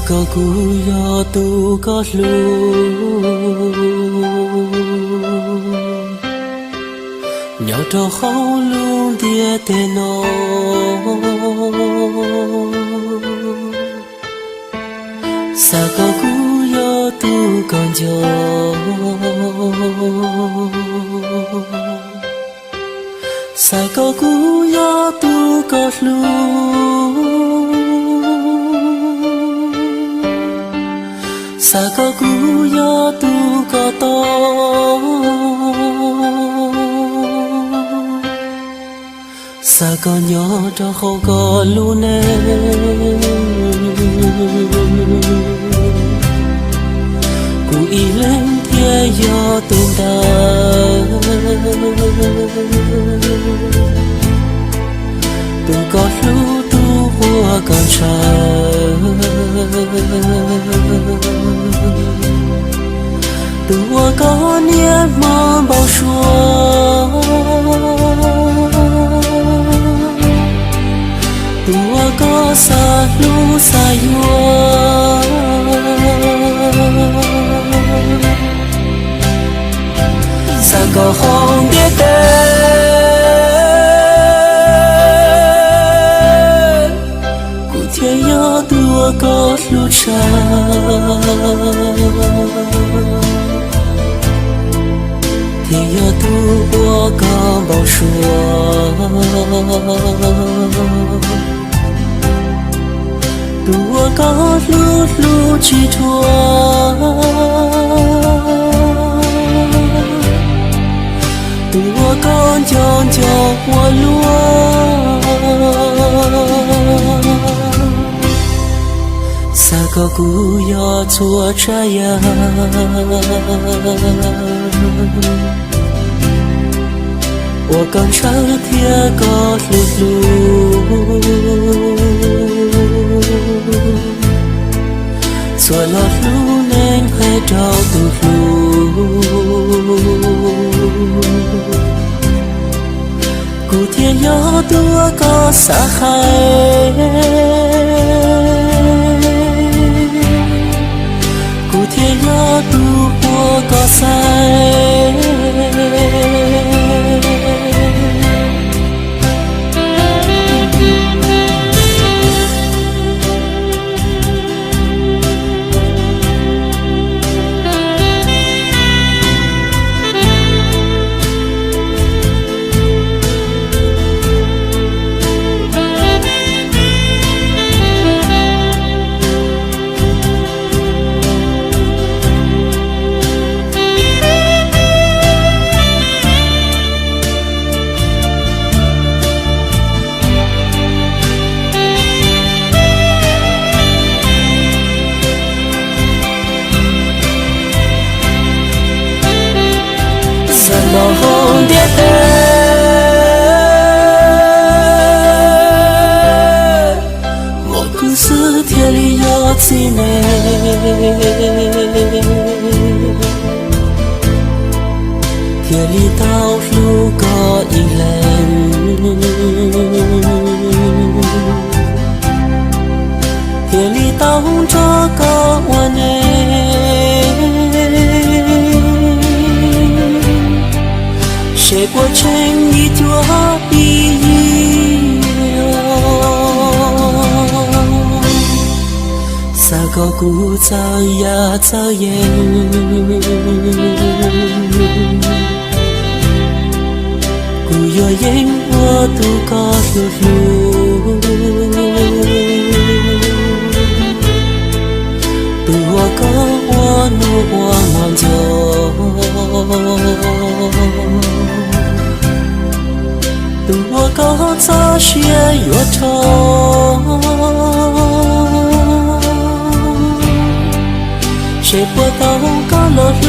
có cú yo tu có lu nhỏ trâu khâu luôn tia tê nó sa có cú yo tu còn gió sa có cú yo tu có lu sa có cú yo tu có to sa có nhỏ cho không có lu nè cú y lên thiên yo tu ta tu có lu tu hoa con trời tua có niên mơ bao xua tua có xa lu xa yua xa có không biết tên cụ thiên yo tua có lu cha thì yo tu qua có bao xua tua có lu lu chỉ thua tua con chọn cho hoa lúa sa có cú yo chua trái ya我刚上天高路路，做了路能还找到路，古天要多个撒海，古天要多我个塞。không biết tên một故事天里有几年天里道路có一lần天里道这个我呢谁过程一朵一撒个古早呀早烟古有烟我都告诉路都我告我努我望就都我告早些越长谁不到高了路